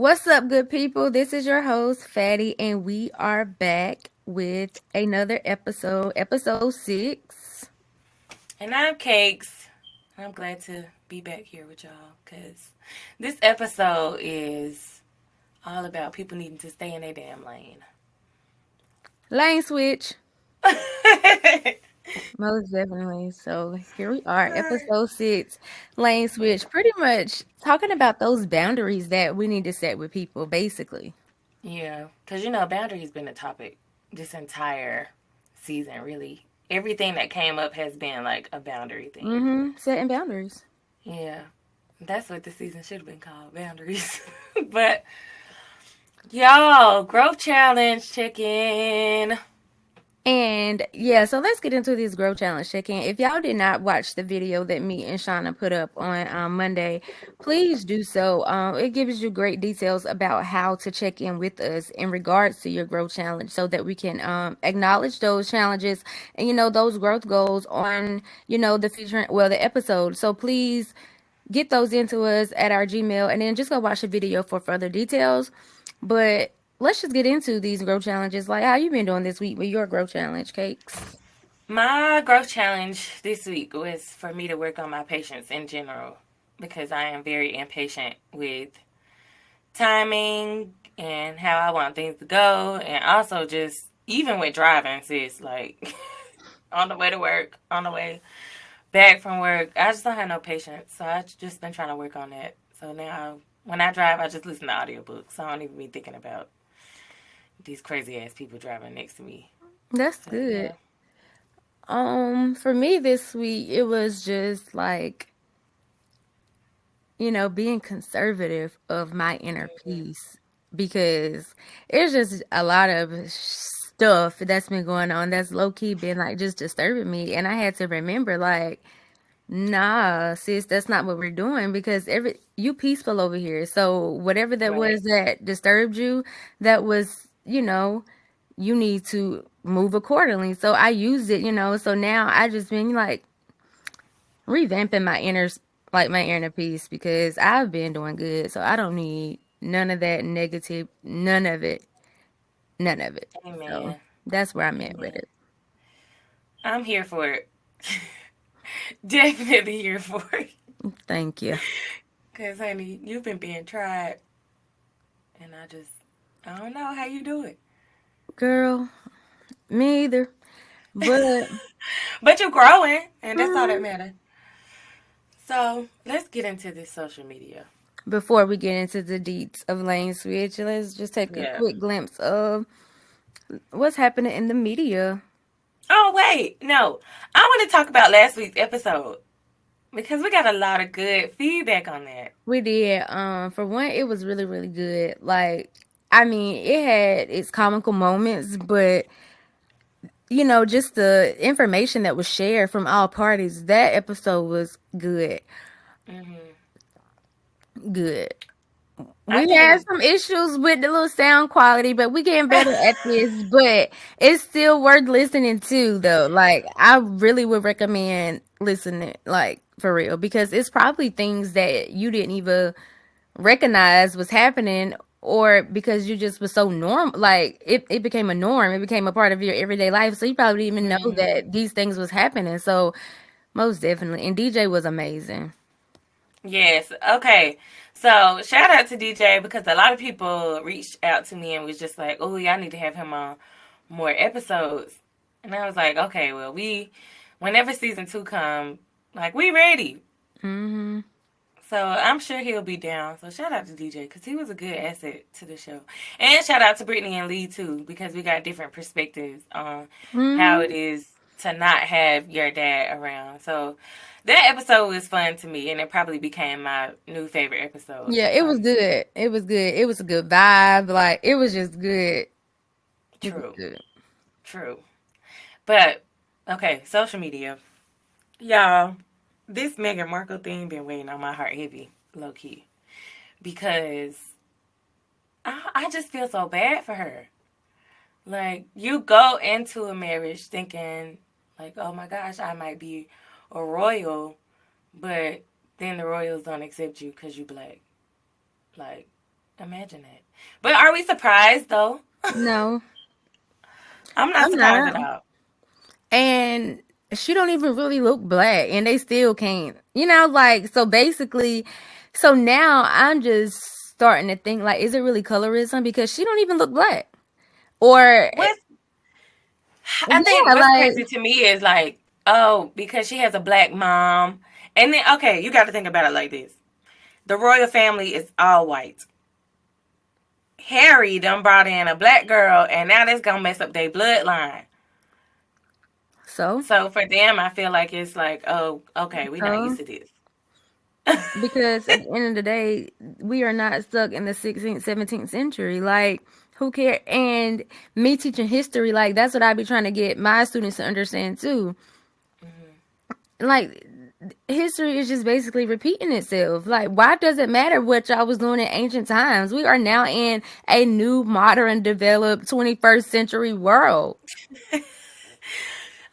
What's up, good people? This is your host, Fatty, and we are back with another episode 6. And I'm Cakes. I'm glad to be back here with y'all because this episode is all about people needing to stay in their damn lane. Lane switch. Most definitely. So here we are, episode 6, lane switch. Pretty much talking about those boundaries that we need to set with people, basically. Yeah, because boundaries been a topic this entire season, really. Everything that came up has been like a boundary thing. Setting boundaries. Yeah, that's what the season should have been called, boundaries. But y'all, growth challenge check in. And yeah, so let's get into this growth challenge check-in. If y'all did not watch the video that me and Shauna put up on Monday, please do so. It gives you great details about how to check in with us in regards to your growth challenge so that we can acknowledge those challenges and, those growth goals on, the episode. So please get those into us at our Gmail and then just go watch the video for further details. But let's just get into these growth challenges. Like, how you been doing this week with your growth challenge, Cakes? My growth challenge this week was for me to work on my patience in general because I am very impatient with timing and how I want things to go, and also just even with driving, sis, like on the way to work, on the way back from work, I just don't have no patience. So I've just been trying to work on that. So now when I drive, I just listen to audiobooks. So I don't even be thinking about these crazy ass people driving next to me. That's But yeah. good. For me this week, it was just like, being conservative of my inner peace because it's just a lot of stuff that's been going on that's low key been like just disturbing me. And I had to remember, like, nah, sis, that's not what we're doing because you peaceful over here. So whatever that Right. was that disturbed you, that was, you need to move accordingly. So I used it, so now I just been like revamping my inner peace because I've been doing good. So I don't need none of that negative, none of it, none of it. So Amen. that's where I'm at with Amen. it. I'm here for it. Definitely here for it. Thank you. Cause honey, you've been being tried, and I don't know how you do it. Girl, me either. But But you're growing, and that's all that mhm. matters. So let's get into this social media. Before we get into the deets of Lane Switch, let's just take a Yeah. quick glimpse of what's happening in the media. Oh wait, no, I want to talk about last week's episode because we got a lot of good feedback on that. We did. For one, it was really, really good. Like, I mean, it had its comical moments, but just the information that was shared from all parties, that episode was good. Hmm. Good. I We had think some issues with the little sound quality, but we getting better at this. But it's still worth listening to, though. Like, I really would recommend listening, like, for real, because it's probably things that you didn't even recognize was happening, or because you just was so like it became a norm. It became a part of your everyday life. So you probably didn't even know hmm that these things was happening. So most definitely. And DJ was amazing. yes. Okay. So shout out to DJ because a lot of people reached out to me and was just like, "Oh, y'all need to have him on more episodes." And I was like, "Okay, well, whenever season 2 come, like we ready." Hmm. So I'm sure he'll be down. So shout out to DJ because he was a good asset to the show, and shout out to Brittany and Lee too because we got different perspectives on how it Hmm. is to not have your dad around. So that episode was fun to me, and it probably became my new favorite episode. Yeah, it was Honestly, good. It was good. It was a good vibe. Like, it was just good. It was true, good. true. But okay, social media, y'all. This Meghan Markle thing been weighing on my heart heavy, low key, because I just feel so bad for her. Like, you go into a marriage thinking, like, oh my gosh, I might be a royal, but then the royals don't accept you because you black. Like, Imagine that. But are we surprised though? No, I'm not I'm surprised not. at all. And she don't even really look black, and they still can't. Like, so basically, so now I'm just starting to think, like, is it really colorism because she don't even look black? Or What's I think yeah, what's like, crazy to me is like, oh, because she has a black mom. And then okay, you got to think about it like this. The royal family is all white. Harry done brought in a black girl and now that's gonna mess up their bloodline. so So for them I feel like it's like, oh, okay, we're not used so to this. because at the end of the day, we are not stuck in the 16th, 17th century. Like, who care? And me teaching history, like, that's what I be trying to get my students to understand too. Like, history is just basically repeating itself. Like, why does it matter what y'all was doing in ancient times? We are now in a new, modern, developed 21st century world.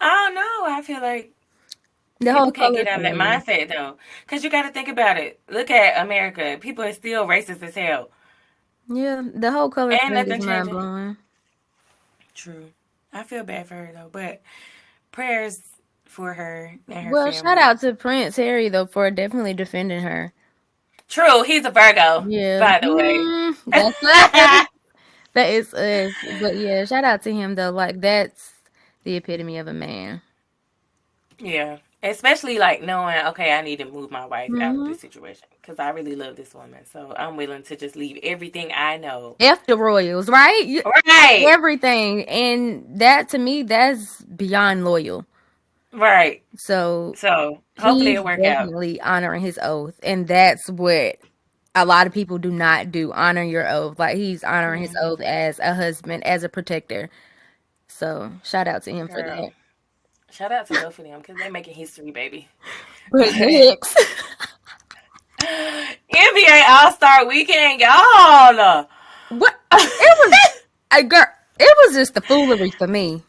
I don't know. I feel like The whole people can't color get out of that thing. mindset though. Cause you gotta think about it. Look at America. People are still racist as hell. Yeah, the whole color Ain't thing is nothing mind changing. blowing. True. I feel bad for her though, but prayers for her and her Well, shout family. out to Prince Harry though for definitely defending her. True, he's a Virgo, Yeah, by the way. that's us. That is us. But yeah, shout out to him though. Like, that's the epitome of a man. Yeah. Especially like knowing, okay, I need to move my wife out of Hmm. this situation because I really love this woman. So I'm willing to just leave everything I know. F the Royals, right? Right. Everything. And that to me, that's beyond loyal. Right. So So hopefully he's it'll work out. definitely honoring his oath. And that's what a lot of people do not do, honor your oath. Like, he's honoring his Hmm. oath as a husband, as a protector. So shout out to him for Girl. that. Shout out to both of them because they're making history, baby. But But next, NBA All Star Weekend, y'all. what it was, a girl. It was just the foolery for me.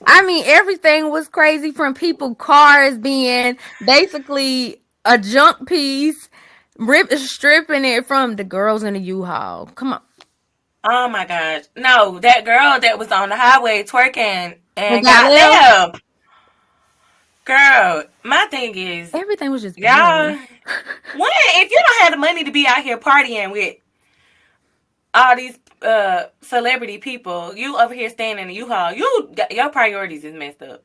I mean, everything was crazy from people cars being basically a junk piece, stripping it from the girls in the U-Haul. Come on, Oh my gosh. No, that girl that was on the highway twerking and and got got left. left. Girl, my thing is, Everything was just y'all, boring. if you don't have the money to be out here partying with all these celebrity people, you over here staying in the U-Haul, your priorities is messed up.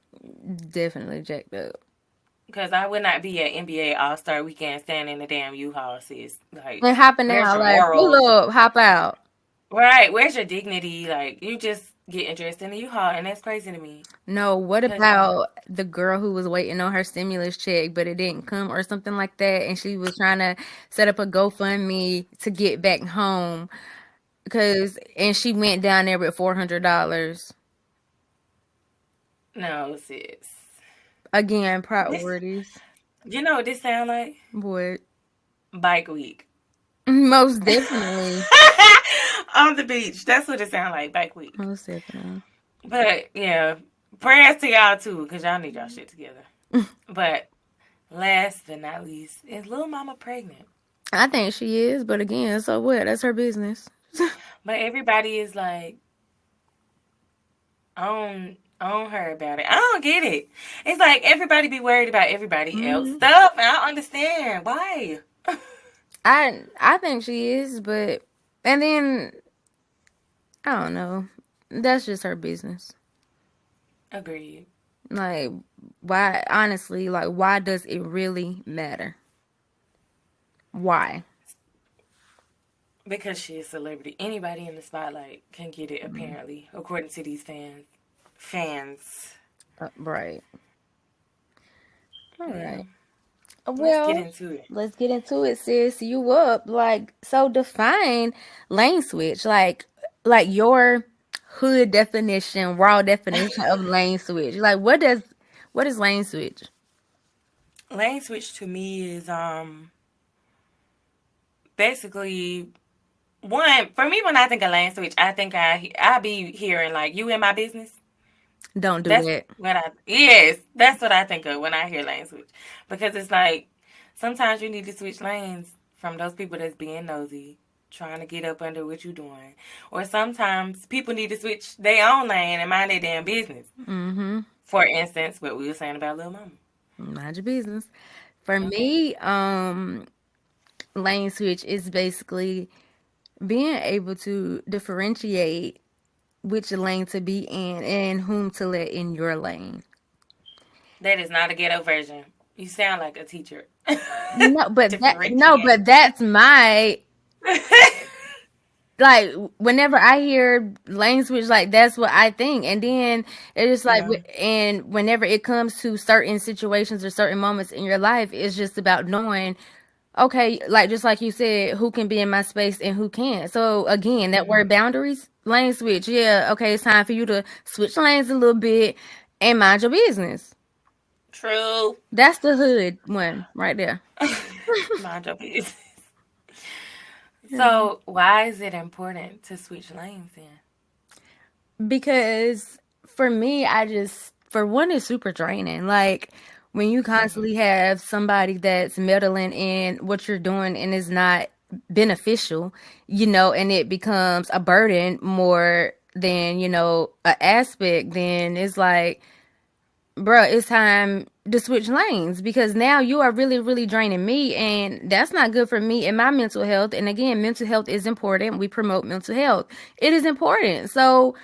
Definitely jacked up. Because I would not be at NBA All Star Weekend standing in the damn U-Haul, sis. Like, And hopping where's out your like, pull morals? up, hop out. Right, where's your dignity? Like, you just getting dressed in the U-Haul, and that's crazy to me. No, what Cause y'all, about the girl who was waiting on her stimulus check, but it didn't come or something like that, and she was trying to set up a GoFundMe to get back home and she went down there with $400. no, sis. Again, This, priorities. you know what this sound like? What? Bike week. Most definitely. On the beach. That's what it sound like, bike week. Most definitely. But yeah, prayers to y'all too, cause y'all need y'all shit together. But last but not least, is Lil Mama pregnant? I think she is, but again, so what? That's her business. But everybody is like on her about it. I don't get it. It's like everybody be worried about everybody else Hmm. stuff, and I don't understand why. I think she is, but and then I don't know. That's just her business. Agreed. Like, why? Honestly, like, why does it really matter? Why? Because she is a celebrity. Anybody in the spotlight can get it, Mm. apparently, according to these fans. Fans. Right. All Yeah. right. Let's get Well, into it. let's get into it, sis. You up? Like, so define lane switch. Like your hood definition, raw definition of lane switch. Like, what is lane switch? Lane switch to me is basically one for me when I think of lane switch, I think I be hearing like you in my business. Don't do That's that. what I yes, that's what I think of when I hear lane switch. Because it's like sometimes you need to switch lanes from those people that's being nosy, trying to get up under what you're doing. Or sometimes people need to switch their own lane and mind their damn business. Mm-hmm. For instance, what we were saying about Lil Mama. Mind your business. For Okay. me, lane switch is basically being able to differentiate which lane to be in and whom to let in your lane. That is not a ghetto version. You sound like a teacher. No, but Differentiate. that's my, like, whenever I hear lane switch, like that's what I think. And then it's just like, Yeah. and whenever it comes to certain situations or certain moments in your life, it's just about knowing, okay, like just like you said, who can be in my space and who can't. So again, that Mm, word boundaries, lane switch. Yeah, okay, it's time for you to switch lanes a little bit and mind your business. true. That's the hood one right there. Mind your business. Yeah. So, why is it important to switch lanes then? Because for me, for one, it's super draining. Like when you constantly have somebody that's meddling in what you're doing and is not beneficial, and it becomes a burden more than, an aspect, then it's like, bruh, it's time to switch lanes because now you are really, really draining me, and that's not good for me and my mental health. And again, mental health is important. We promote mental health. It is important. So,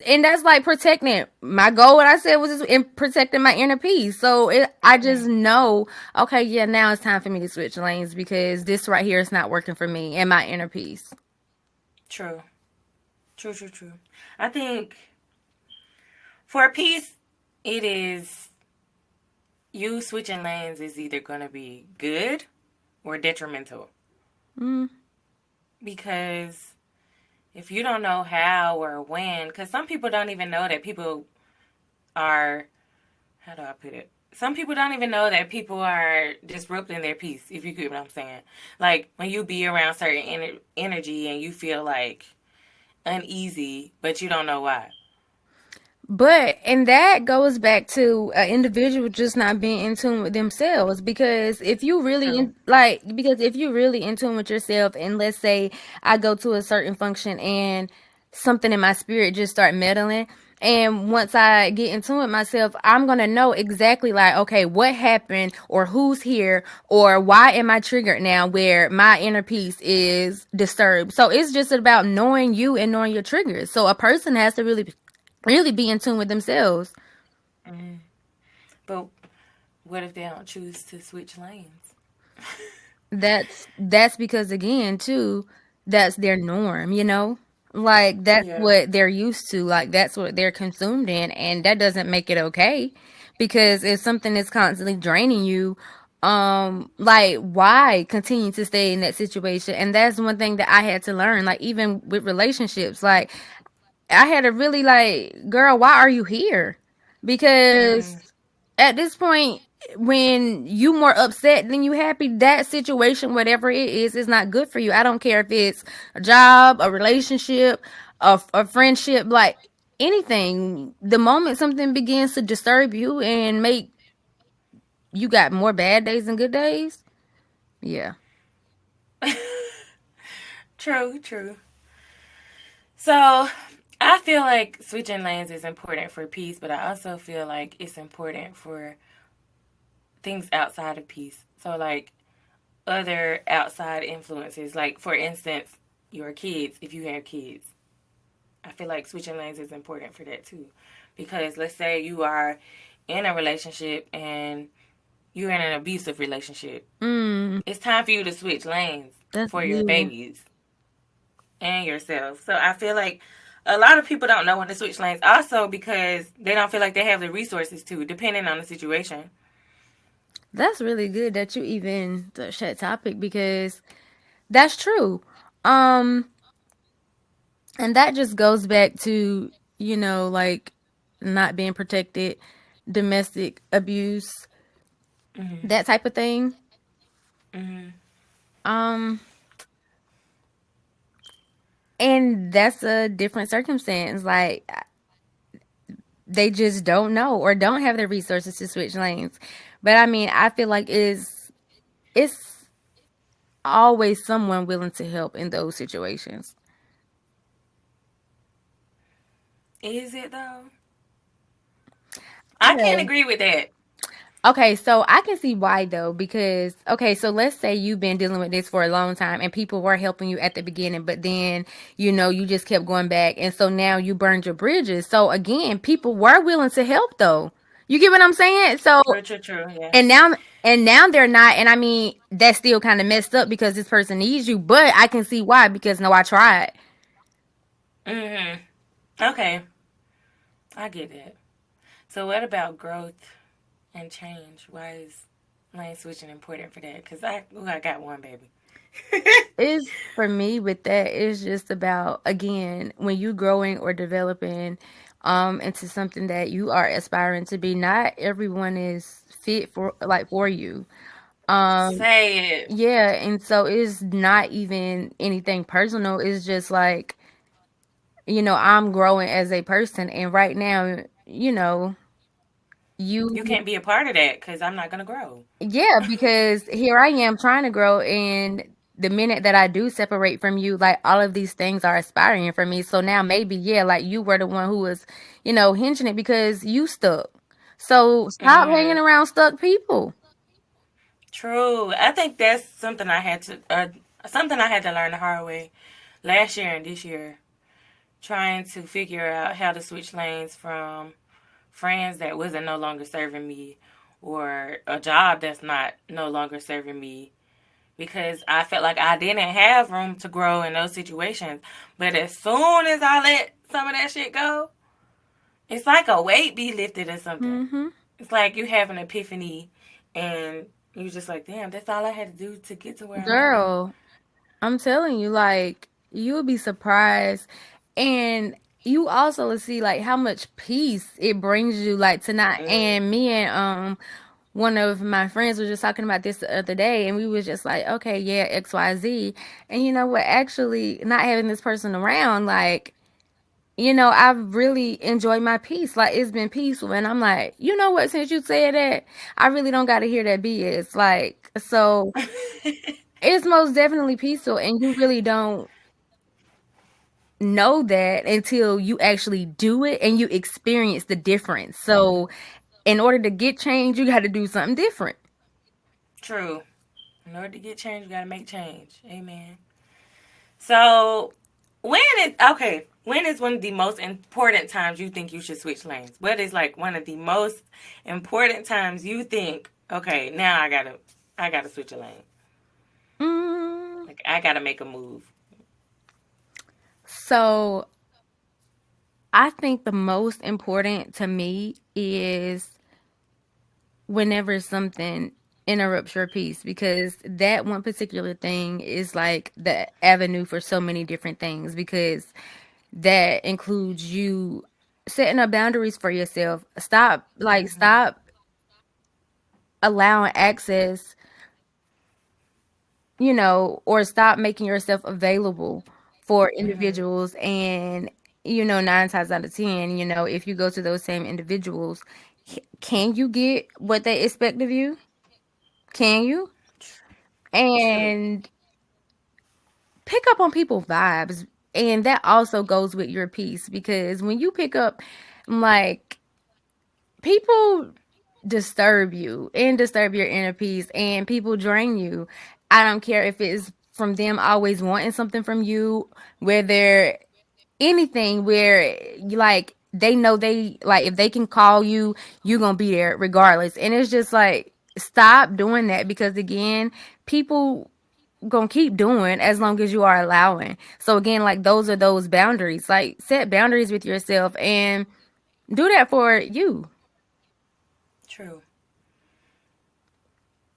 and that's like protecting my goal. What I said was in protecting my inner peace. So I just Mm, know, okay, yeah, now it's time for me to switch lanes because this right here is not working for me and my inner peace. true. True, true, true. I think for peace, it is you switching lanes is either going to be good or detrimental. Mm. Because if you don't know how or when, because some people don't even know that people are, how do I put it? Some people don't even know that people are disrupting their peace, if you get what I'm saying. Like when you be around certain energy and you feel like uneasy, but you don't know why. And that goes back to an individual just not being in tune with themselves. Because if you really True. because if you really in tune with yourself, and let's say I go to a certain function and something in my spirit just start meddling, and once I get in tune with myself, I'm gonna know exactly, like, okay, what happened or who's here or why am I triggered now where my inner peace is disturbed. So it's just about knowing you and knowing your triggers. So a person has to really be in tune with themselves. Mm. But what if they don't choose to switch lanes? That's because, again, too, that's their norm. Like that's Yeah. what they're used to, like that's what they're consumed in, and that doesn't make it okay. Because if something is constantly draining you, like, why continue to stay in that situation? And that's one thing that I had to learn, like even with relationships, like I had to really, like, girl, why are you here? Because Mm. at this point, when you more upset than you happy, that situation, whatever it is not good for you. I don't care if it's a job, a relationship, a friendship, like anything. The moment something begins to disturb you and make you got more bad days than good days, yeah. True, true. So I feel like switching lanes is important for peace, but I also feel like it's important for things outside of peace. So, like other outside influences, like for instance, your kids, if you have kids, I feel like switching lanes is important for that too. Because let's say you are in a relationship and you're in an abusive relationship, Mm, it's time for you to switch lanes that's for your good. babies and yourself. So I feel like a lot of people don't know when to switch lanes also because they don't feel like they have the resources to, depending on the situation. That's really good that you even touched that topic because that's true. Um, And that just goes back to, like not being protected, domestic abuse, Hmm. that type of thing. Hmm. Um, and that's a different circumstance. Like they just don't know or don't have the resources to switch lanes. But I mean, I feel like it's always someone willing to help in those situations. Is it though? I can't Okay. agree with that. Okay, so I can see why though, because okay, so let's say you've been dealing with this for a long time and people were helping you at the beginning, but then, you just kept going back, and so now you burned your bridges. So again, people were willing to help though. You get what I'm saying? So True, true, true. Yeah. and now they're not, and I mean that's still kind of messed up because this person needs you, but I can see why because no, I tried. Mhm. Okay, I get it. So what about growth and change? Why is lane switching important for that? Cause I got one baby. Is for me with that it's just about again when you growing or developing into something that you are aspiring to be, not everyone is fit for you. Um Say it. yeah, and so it's not even anything personal. It's just like, I'm growing as a person, and right now, You you can't be a part of that because I'm not gonna grow. yeah, because here I am trying to grow, and the minute that I do separate from you, like all of these things are aspiring for me. So now maybe, yeah, like you were the one who was, hinging it because you stuck. So stop hanging Mhm. around stuck people. True. I think that's something I had to learn the hard way last year and this year, trying to figure out how to switch lanes from friends that wasn't no longer serving me or a job that's not no longer serving me because I felt like I didn't have room to grow in those situations. But as soon as I let some of that shit go, it's like a weight be lifted or something. Hmm. It's like you have an epiphany and you just like, damn, that's all I had to do to get to where I'm at now. Girl, I'm telling you, like, you'll be surprised. And you also will see like how much peace it brings you, like to not, Mm. and me and one of my friends was just talking about this the other day, and we was just like, okay, yeah, XYZ. And you know what, actually not having this person around, like, I've really enjoyed my peace. Like it's been peaceful. And I'm like, you know what, since you said that, I really don't gotta hear that BS. Like, so it's most definitely peaceful, and you really don't know that until you actually do it and you experience the difference. So in order to get change, you got to do something different. True. In order to get change, you gotta make change. Amen. So when is one of the most important times you think you should switch lanes? What is like one of the most important times you think, okay, now I gotta switch a lane. Mm, Like I gotta make a move. so I think the most important to me is whenever something interrupts your peace, because that one particular thing is like the avenue for so many different things, because that includes you setting up boundaries for yourself. Hmm. Stop allowing access, or stop making yourself available for Hmm. individuals. And, nine times out of 10, if you go to those same individuals, can you get what they expect of you? Can you? True. And pick up on people's vibes. And that also goes with your peace, because when you pick up, like, people disturb you and disturb your inner peace, and people drain you. I don't care if it's from them always wanting something from you, whether anything where you like they know they like if they can call you, you're gonna be there regardless. And it's just like stop doing that, because again, people gonna keep doing as long as you are allowing. So again, like those are those boundaries. Like set boundaries with yourself and do that for you. True.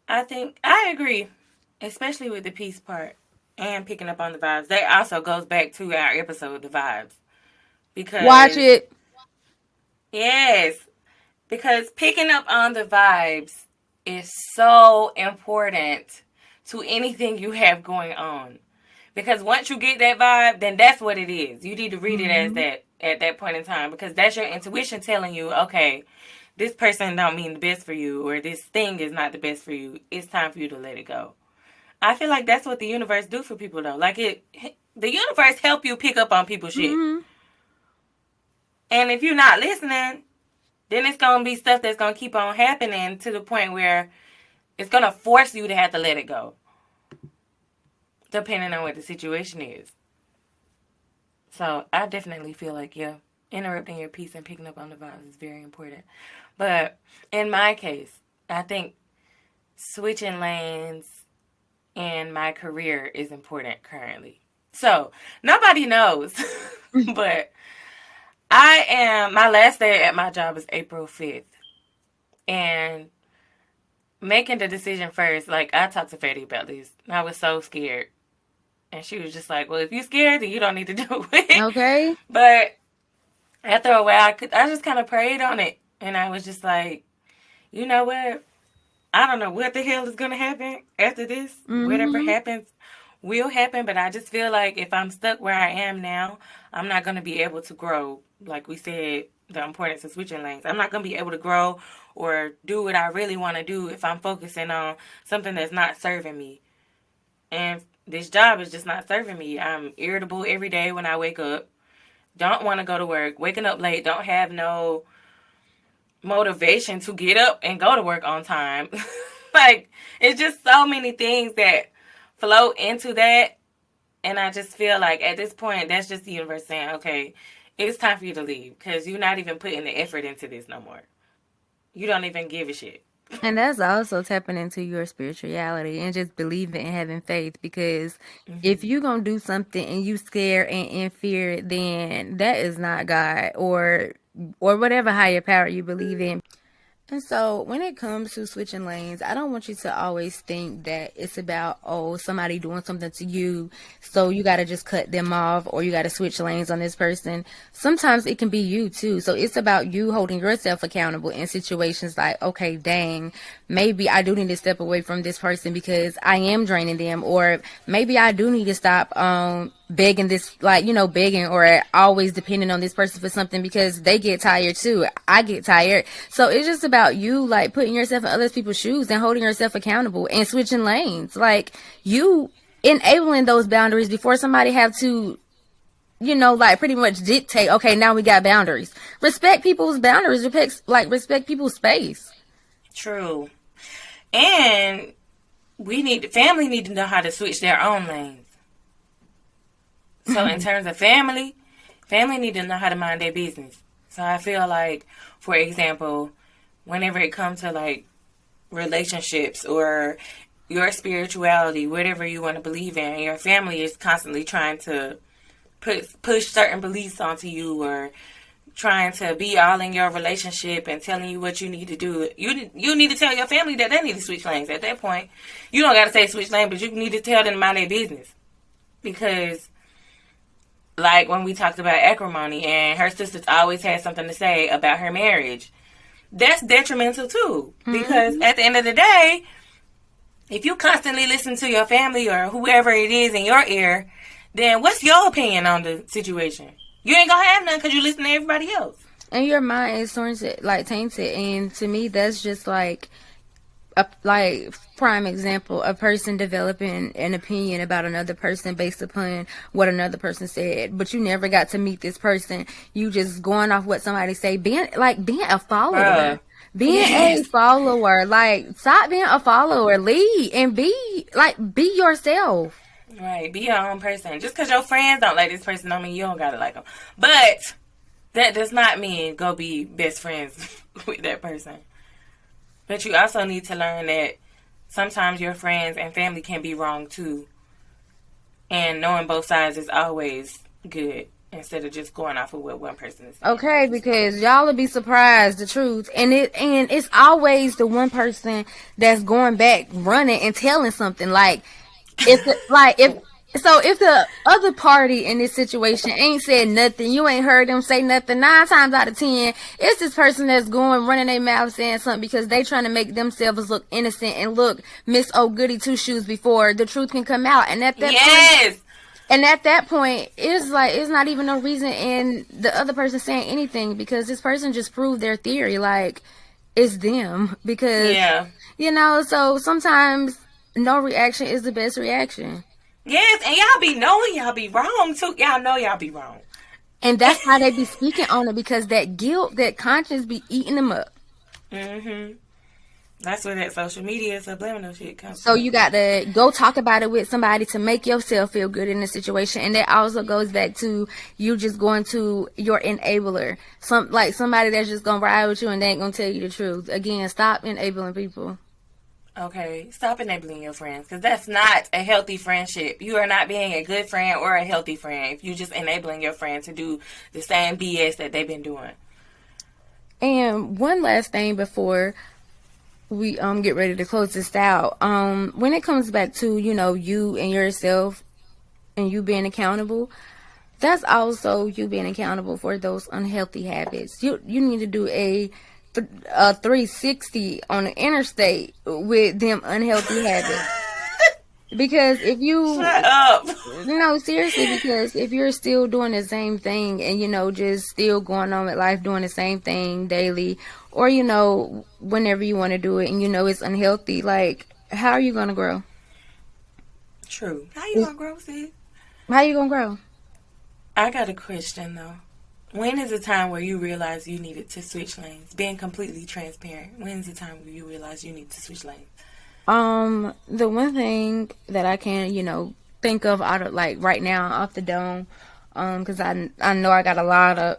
I think I agree, especially with the peace part and picking up on the vibes. That also goes back to our episode, the vibes, Watch because it. yes, because picking up on the vibes is so important to anything you have going on. Because once you get that vibe, then that's what it is. You need to read it as Mhm. that at that point in time because that's your intuition telling you, okay, this person don't mean the best for you or this thing is not the best for you. It's time for you to let it go. I feel like that's what the universe do for people though. Like the universe help you pick up on people's shit. Hmm. And if you're not listening, then it's gonna be stuff that's gonna keep on happening to the point where it's gonna force you to have to let it go, depending on what the situation is. So I definitely feel like, yeah, interrupting your peace and picking up on the vibes is very important. But in my case, I think switching lanes in my career is important currently. So nobody knows, but my last day at my job is April 5th. And making the decision first, like I talked to Fatty about this. I was so scared. And she was just like, well, if you're scared, then you don't need to do it. Okay. But after a while, I just kind of prayed on it. And I was just like, you know what? I don't know what the hell is going to happen after this. Whatever Hmm. happens will happen. But I just feel like if I'm stuck where I am now, I'm not going to be able to grow. Like we said, the importance of switching lanes. I'm not going to be able to grow or do what I really want to do if I'm focusing on something that's not serving me. And this job is just not serving me. I'm irritable every day when I wake up. Don't want to go to work. Waking up late. Don't have no motivation to get up and go to work on time. Like, it's just so many things that flow into that. And I just feel like at this point, that's just the universe saying, okay, it's time for you to leave because you're not even putting the effort into this no more. You don't even give a shit. And that's also tapping into your spirituality and just believing and having faith, because if Mm-hmm. you gonna do something and you scared and in fear, then that is not God or whatever higher power you believe in. And so when it comes to switching lanes, I don't want you to always think that it's about, oh, somebody doing something to you, so you got to just cut them off or you got to switch lanes on this person. Sometimes it can be you too. So it's about you holding yourself accountable in situations like, okay, dang, maybe I do need to step away from this person because I am draining them, or maybe I do need to stop begging this, like, begging or always depending on this person for something, because they get tired too. I get tired. So it's just about you, like, putting yourself in other people's shoes and holding yourself accountable and switching lanes. Like, you enabling those boundaries before somebody have to, like, pretty much dictate, okay, now we got boundaries. Respect people's boundaries, respect people's space. True. And family need to know how to switch their own lanes. So in terms of family need to know how to mind their business. So I feel like, for example, whenever it comes to like relationships or your spirituality, whatever you want to believe in, your family is constantly trying to push certain beliefs onto you, or trying to be all in your relationship and telling you what you need to do. You need to tell your family that they need to switch lanes. At that point, you don't got to say switch lane, but you need to tell them to mind their business. Because like when we talked about acrimony and her sisters always had something to say about her marriage, that's detrimental too. Because Hmm. at the end of the day, if you constantly listen to your family or whoever it is in your ear, then what's your opinion on the situation? You ain't gonna have none because you listen to everybody else. And your mind is tainted, like tainted, and to me, that's just like prime example, a person developing an opinion about another person based upon what another person said, but you never got to meet this person. You just going off what somebody say, being a Bruh. follower. Being a Yes. follower, like, stop being a follower, lead and be yourself. Right. Be your own person. Just because your friends don't like this person don't mean you don't gotta like them. But that does not mean go be best friends with that person. But you also need to learn that sometimes your friends and family can be wrong too. And knowing both sides is always good instead of just going off of what one person is saying. Okay, because y'all will be surprised, the truth. And it's always the one person that's going back running and telling something. Like, if the other party in this situation ain't said nothing, you ain't heard them say nothing, 9 times out of 10, it's this person that's going running their mouth saying something because they trying to make themselves look innocent and look Miss Oh Goody Two Shoes before the truth can come out. Yes. And at that point, it's like, it's not even no reason in the other person saying anything, because this person just proved their theory. Like, it's them. Because, Yeah. so sometimes No reaction is the best reaction. Yes, and y'all be knowing y'all be wrong too. Y'all know y'all be wrong. And that's how they be speaking on it, because that guilt, that conscience be eating them up. Mm-hmm. That's where that social media subliminal shit comes So from. you got to go talk about it with somebody to make yourself feel good in the situation. And that also goes back to you just going to your enabler. Like somebody that's just going to ride with you and they ain't going to tell you the truth. Again, stop enabling people. Okay, stop enabling your friends, because that's not a healthy friendship. You are not being a good friend or a healthy friend if you just enabling your friend to do the same BS that they've been doing. And one last thing before we get ready to close this out. When it comes back to, you and yourself and you being accountable, that's also you being accountable for those unhealthy habits. You need to do a 360 on the interstate with them unhealthy habits. Because if you, Shut up. no, seriously, because if you're still doing the same thing and, just still going on with life, doing the same thing daily, or, whenever you want to do it and it's unhealthy, like, how are you going to grow? True. How you gonna grow, sis? How you going to grow? I got a question though. When is the time where you realize you needed to switch lanes? Being completely transparent. When is the time where you realize you need to switch lanes? The one thing that I can, think of out of like right now off the dome, because I know I got a lot of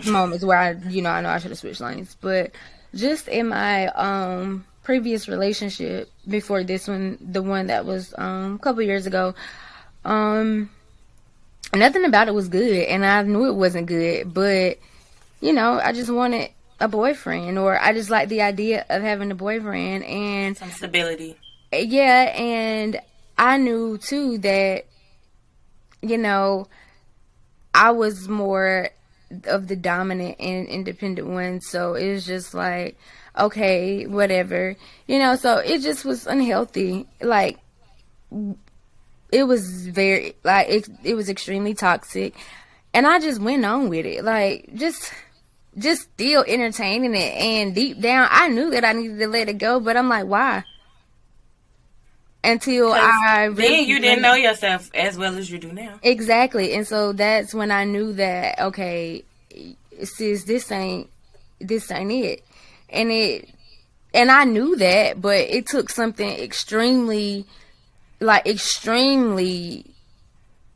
moments where I know I should have switched lanes, but just in my previous relationship before this one, the one that was a couple years ago, um nothing about it was good, and I knew it wasn't good, but I just wanted a boyfriend, or I just like the idea of having a boyfriend, and Some stability. yeah, and I knew too that you know I was more of the dominant and independent one, so it was just like, okay, whatever, so it just was unhealthy. Like, it was very, like, it was extremely toxic, and I just went on with it, like, just still entertaining it, and deep down I knew that I needed to let it go, but I'm like, why? Until Because I then really you didn't know yourself as well as you do now. exactly. And so that's when I knew that, okay, sis, this ain't it. And I knew that, but it took something extremely,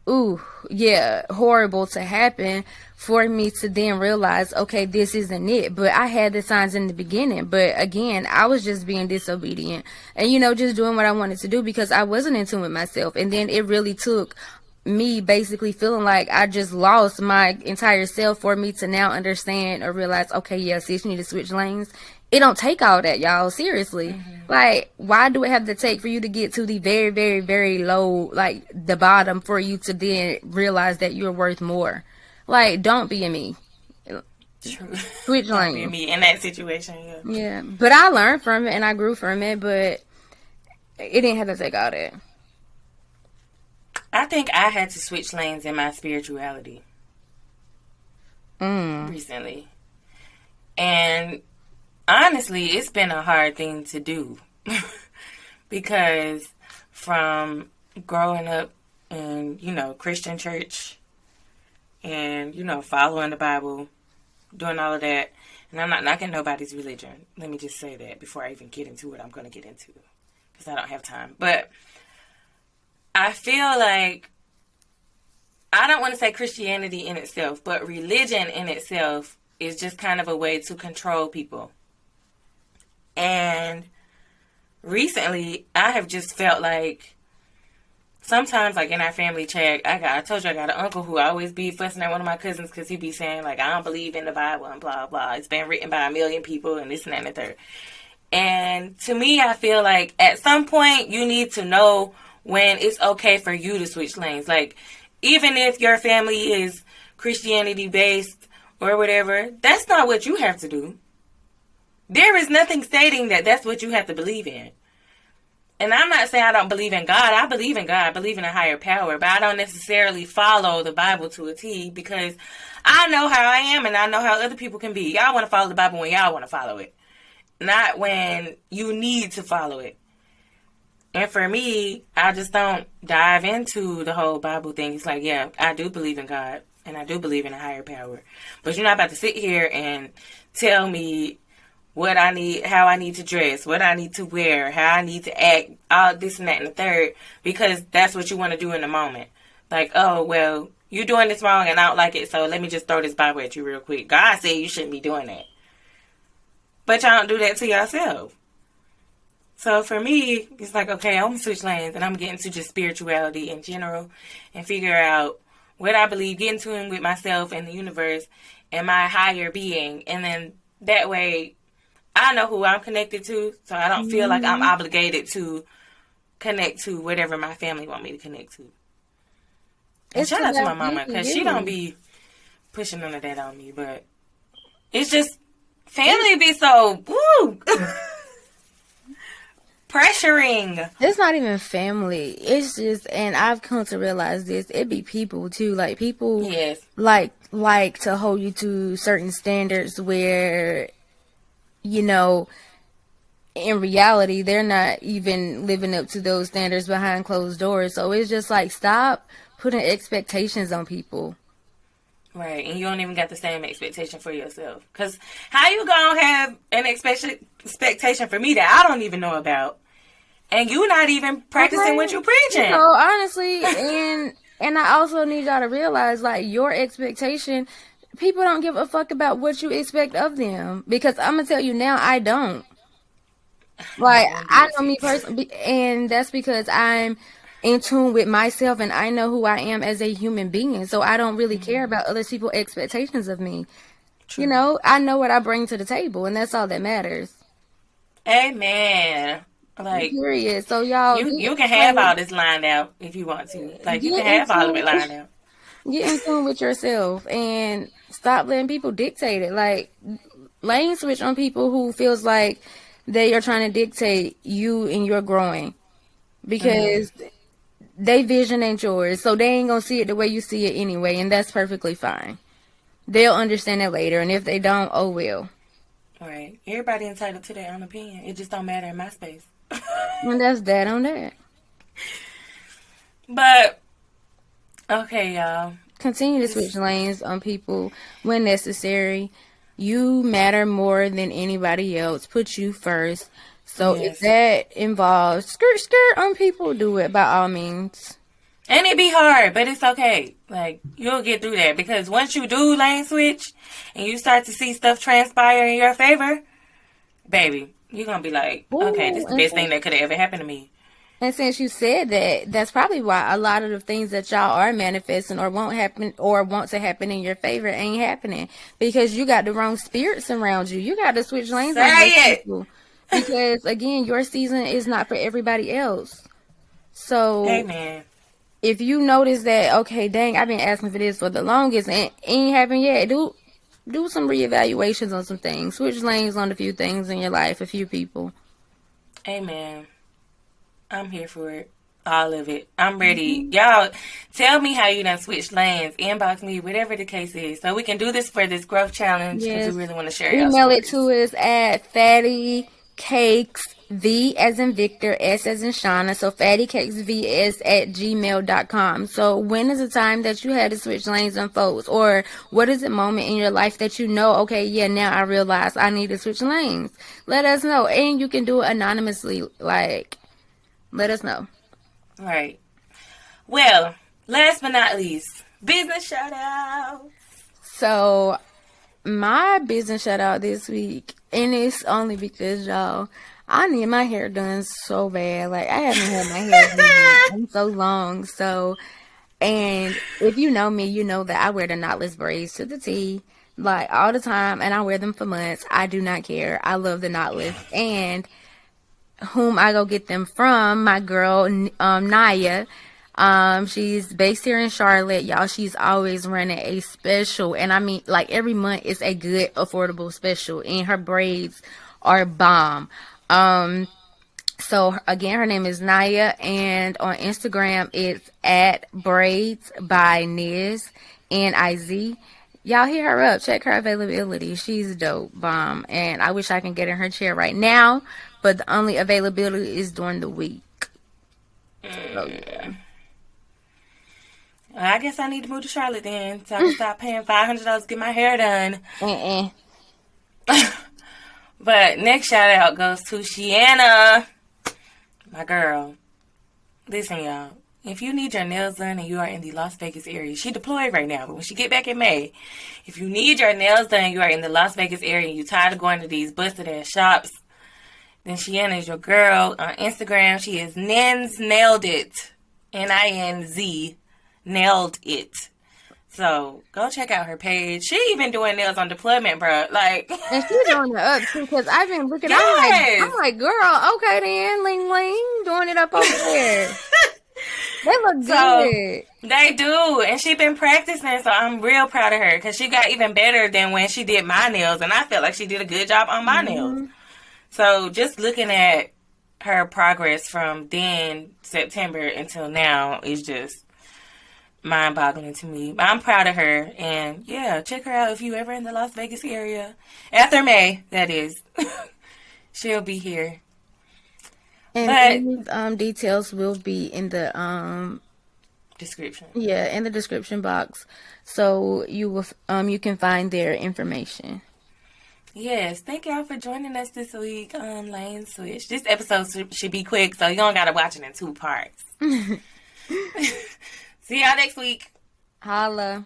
ooh, yeah, horrible to happen for me to then realize, okay, this isn't it. But I had the signs in the beginning. But again, I was just being disobedient and, just doing what I wanted to do because I wasn't in tune with myself. And then it really took me basically feeling like I just lost my entire self for me to now understand or realize, okay, yeah, sis, you need to switch lanes. It don't take all that, y'all. Seriously. Like, why do it have to take for you to get to the very, very, very low, like the bottom, for you to then realize that you're worth more? Like, don't be a me. True. Switch Don't be lanes. me in that situation. Yeah. Yeah. But I learned from it and I grew from it, but it didn't have to take all that. I think I had to switch lanes in my spirituality Mm. recently. And honestly, it's been a hard thing to do. Because from growing up in, Christian church and, following the Bible, doing all of that. And I'm not knocking nobody's religion. Let me just say that before I even get into what I'm going to get into. Because I don't have time. But I feel like, I don't want to say Christianity in itself, but religion in itself is just kind of a way to control people. And recently, I have just felt like sometimes, like in our family chat, I told you I got an uncle who always be fussing at one of my cousins because he be saying, like, I don't believe in the Bible and blah, blah. It's been written by a million people and this and that and the third. And to me, I feel like at some point you need to know when it's okay for you to switch lanes. Like, even if your family is Christianity based or whatever, that's not what you have to do. There is nothing stating that that's what you have to believe in. And I'm not saying I don't believe in God. I believe in God. I believe in a higher power. But I don't necessarily follow the Bible to a T because I know how I am and I know how other people can be. Y'all want to follow the Bible when y'all want to follow it. Not when you need to follow it. And for me, I just don't dive into the whole Bible thing. It's like, yeah, I do believe in God and I do believe in a higher power. But you're not about to sit here and tell me what I need, how I need to dress, what I need to wear, how I need to act, all this and that and the third, because that's what you want to do in the moment. Like, oh, well, you're doing this wrong and I don't like it, so let me just throw this Bible at you real quick. God said you shouldn't be doing that. But y'all don't do that to yourself. So for me, it's like, okay, I'm going to switch lanes and I'm getting to just spirituality in general and figure out what I believe, get in tune with myself and the universe and my higher being. And then that way, I know who I'm connected to, so I don't feel like I'm obligated to connect to whatever my family want me to connect to. And It's shout out to my about mama, being because she don't you. be pushing none of that on me. But it's just, family be so, woo, pressuring. It's not even family. It's just, and I've come to realize this. It be people too. Like people, Yes. like to hold you to certain standards where, you know, in reality, they're not even living up to those standards behind closed doors. So it's just like, stop putting expectations on people. Right, and you don't even got the same expectation for yourself. Because how you gonna have an expectation for me that I don't even know about? And you not even practicing what you You preaching. know, honestly, and I also need y'all to realize, like, your expectation, people don't give a fuck about what you expect of them. Because I'm gonna tell you now, I don't. Like, I'm I know me guilty. personally, and that's because I'm in tune with myself and I know who I am as a human being. So I don't really care about other people's expectations of me. You True. know, I know what I bring to the table, and that's all that matters. Amen. Like, Period. So y'all you can have all this lined out if you want to. Like, you can get have all of into it lined out. get in tune with yourself and stop letting people dictate it. Like, lane switch on people who feels like they are trying to dictate you and your growing Mm-hmm. because they vision ain't yours, so they ain't gonna see it the way you see it anyway, and that's perfectly fine. They'll understand it later, and if they don't, oh well. Right. Everybody entitled to their own opinion. It just don't matter in my space. And that's that on that. But, okay, y'all. Continue to This, switch lanes on people when necessary. You matter more than anybody else. Put you first. So if yes. that involves skirt on people, do it by all means. And it be hard, but it's okay. Like, you'll get through that. Because once you do lane switch and you start to see stuff transpire in your favor, baby, you're going to be like, okay, this Ooh, is the best thing that could have ever happened to me. and since you said that, that's probably why a lot of the things that y'all are manifesting or won't happen or want to happen in your favor ain't happening because you got the wrong spirits around you. You got to switch lanes on those Say people because again, your season is not for everybody else. it. So Amen. if you notice that, okay, dang, I've been asking for this for the longest and it ain't happened yet, do some reevaluations on some things. Switch lanes on a few things in your life, a few people. Amen. I'm here for it. All of it. I'm ready. Y'all, tell me how you done switched lanes. Inbox me, whatever the case is. So we can do this for this growth challenge because we Yes. really want to share y'all Email it stories. to us at Fatty Cakes V as in Victor, S as in Shauna. So Fatty Cakes VS at gmail.com. So when is the time that you had to switch lanes on folks? Or what is the moment in your life that you know, okay, yeah, now I realize I need to switch lanes? Let us know. And you can do it anonymously. Like, let us know. Right. Well, last but not least, business shout out. So my business shout out this week, and it's only because y'all, I need my hair done so bad. Like I haven't had my hair done in so long. So, and if you know me, you know that I wear the knotless braids to the T, like all the time, and I wear them for months. I do not care. I love the knotless, and whom I go get them from, my girl Naya. She's based here in Charlotte, y'all. She's always running a special, and I mean, like every month is a good, affordable special, and her braids are bomb. Um, so again, her name is Naya, and on Instagram it's at Braids by Niz, Niz. Y'all hit her up, check her availability. She's dope, bomb, and I wish I can get in her chair right now, but the only availability is during the week. So yeah. I guess I need to move to Charlotte then, so I can stop paying $500 to get my hair done. Uh-uh. But next shout out goes to Sheianna, my girl. Listen, y'all. If you need your nails done and you are in the Las Vegas area, she deployed right now, but when she get back in May, if you need your nails done and you are in the Las Vegas area and you tired of going to these busted ass shops, then Sheianna is your girl. On Instagram, she is Nins Nailed It. Ninz Nailed It. So go check out her page. She even doing nails on deployment, bro. Like, And she's on the up too, because I've been looking. I'm yes. like, girl, okay then, ling ling, doing it up over there. They look So good. they do, and she been practicing. So I'm real proud of her because she got even better than when she did my nails, and I felt like she did a good job on my nails. Mm-hmm. So just looking at her progress from then September until now is just mind-boggling to me. I'm proud of her, and yeah, check her out if you ever in the Las Vegas area after May. That is, she'll be here. And But these details will be in the description. in the description box, so you can find their information. Yes, thank y'all for joining us this week on Lane Switch. This episode should be quick, so you don't gotta watch it in 2 parts. See y'all next week. Holla.